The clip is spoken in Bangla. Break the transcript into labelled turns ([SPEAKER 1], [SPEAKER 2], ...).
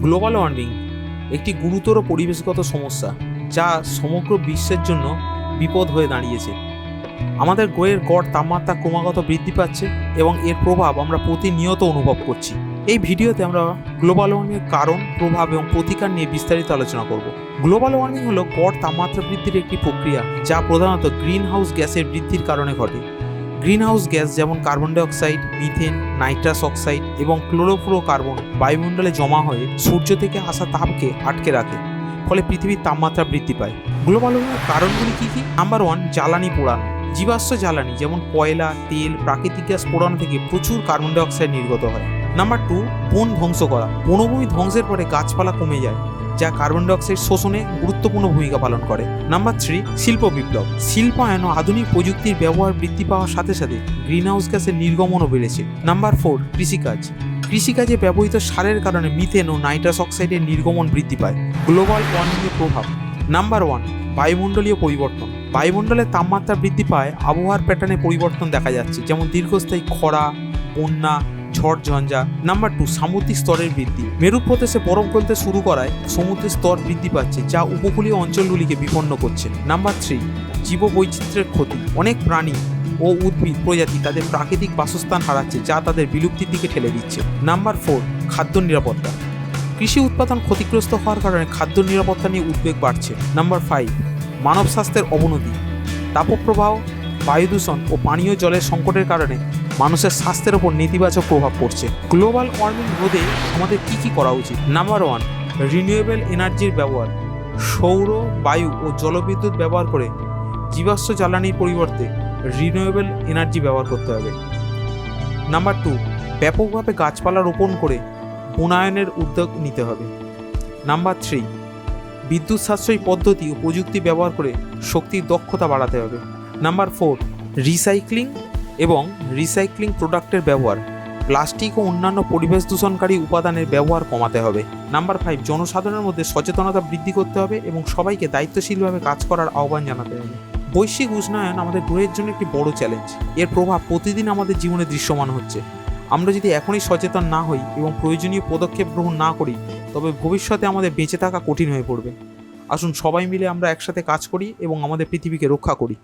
[SPEAKER 1] গ্লোবাল ওয়ার্মিং একটি গুরুতর পরিবেশগত সমস্যা যা সমগ্র বিশ্বের জন্য বিপদ হয়ে দাঁড়িয়েছে। আমাদের গ্রহের গড় তাপমাত্রা ক্রমাগত বৃদ্ধি পাচ্ছে এবং এর প্রভাব আমরা প্রতিনিয়ত অনুভব করছি। এই ভিডিওতে আমরা গ্লোবাল ওয়ার্মিংয়ের কারণ, প্রভাব এবং প্রতিকার নিয়ে বিস্তারিত আলোচনা করব। গ্লোবাল ওয়ার্মিং হলো গড় তাপমাত্রা বৃদ্ধির একটি প্রক্রিয়া যা প্রধানত গ্রিন হাউস গ্যাসের বৃদ্ধির কারণে ঘটে। গ্রিন হাউস গ্যাস যেমন carbon dioxide, methane, nitrous oxide এবং ক্লোরোফ্লোরোকার্বন বায়ুমণ্ডলে জমা হয়ে সূর্য থেকে আসা তাপকে আটকে রাখে, ফলে পৃথিবীর তাপমাত্রা বৃদ্ধি পায়। গ্লোবাল ওয়ার্মিংয়ের কারণগুলি কী কী? নাম্বার 1, জ্বালানি পোড়ানো। জীবাশ্ম জ্বালানি যেমন কয়লা, তেল, প্রাকৃতিক গ্যাস পোড়ানো থেকে প্রচুর কার্বন ডাইঅক্সাইড নির্গত হয়। নাম্বার 2, বন ধ্বংস করা। বনভূমি ধ্বংসের পরে গাছপালা কমে যায়, যা কার্বন ডাইঅক্সাইড শোষণে গুরুত্বপূর্ণ ভূমিকা পালন করে। নাম্বার 3, শিল্প বিপ্লব। শিল্পায়ন ও আধুনিক প্রযুক্তির ব্যবহার বৃদ্ধি পাওয়ার সাথে সাথে গ্রিনহাউস গ্যাসের নির্গমনও বেড়েছে। নাম্বার 4, কৃষিকাজ। কৃষিকাজে ব্যবহৃত সারের কারণে মিথেন ও নাইট্রাস অক্সাইডের নির্গমন বৃদ্ধি পায়। গ্লোবাল ওয়ার্মিংয়ের প্রভাব। নাম্বার 1, বায়ুমণ্ডলীয় পরিবর্তন। বায়ুমণ্ডলের তাপমাত্রা বৃদ্ধি পায়, আবহাওয়ার প্যাটার্নে পরিবর্তন দেখা যাচ্ছে, যেমন দীর্ঘস্থায়ী খরা, বন্যা, ঝড় ঝঞ্ঝা। নাম্বার 2, সামুদ্রিক স্তরের বৃদ্ধি। মেরুপ্রদেশে বরফ গলতে শুরু করায় সমুদ্রের স্তর বৃদ্ধি পাচ্ছে, যা উপকূলীয় অঞ্চলগুলিকে বিপন্ন করছে। নাম্বার 3, জীববৈচিত্র্যের ক্ষতি। অনেক প্রাণী ও উদ্ভিদ প্রজাতি তাদের প্রাকৃতিক বাসস্থান হারাচ্ছে, যা তাদের বিলুপ্তির দিকে ঠেলে দিচ্ছে। নাম্বার 4, খাদ্য নিরাপত্তা। কৃষি উৎপাদন ক্ষতিগ্রস্ত হওয়ার কারণে খাদ্য নিরাপত্তা নিয়ে উদ্বেগ বাড়ছে। নাম্বার 5, মানব স্বাস্থ্যের অবনতি। তাপপ্রবাহ, বায়ু দূষণ ও পানীয় জলের সংকটের কারণে মানুষের স্বাস্থ্যের ওপর নেতিবাচক প্রভাব পড়ছে। গ্লোবাল ওয়ার্মিং রোধে আমাদের কী কী করা উচিত? নাম্বার 1, রিনিউয়েবল এনার্জির ব্যবহার। সৌর, বায়ু ও জলবিদ্যুৎ ব্যবহার করে জীবাশ্ম জ্বালানির পরিবর্তে রিনিউয়েবল এনার্জি ব্যবহার করতে হবে। নাম্বার 2, ব্যাপকভাবে গাছপালা রোপণ করে বনায়নের উদ্যোগ নিতে হবে। নাম্বার 3, বিদ্যুৎ সাশ্রয়ী পদ্ধতি ও প্রযুক্তি ব্যবহার করে শক্তির দক্ষতা বাড়াতে হবে। নাম্বার 4, রিসাইক্লিং প্রোডাক্টের ব্যবহার। প্লাস্টিক ও অন্যান্য পরিবেশ দূষণকারী উপাদানের ব্যবহার কমাতে হবে। নাম্বার 5, জনসাধারণের মধ্যে সচেতনতা বৃদ্ধি করতে হবে এবং সবাইকে দায়িত্বশীলভাবে কাজ করার আহ্বান জানাতে হবে। বৈশ্বিক উষ্ণায়ন আমাদের গ্রহের জন্য একটি বড় চ্যালেঞ্জ। এর প্রভাব প্রতিদিন আমাদের জীবনে দৃশ্যমান হচ্ছে। আমরা যদি এখনই সচেতন না হই এবং প্রয়োজনীয় পদক্ষেপ গ্রহণ না করি, তবে ভবিষ্যতে আমাদের বেঁচে থাকা কঠিন হয়ে পড়বে। আসুন সবাই মিলে আমরা একসাথে কাজ করি এবং আমাদের পৃথিবীকে রক্ষা করি।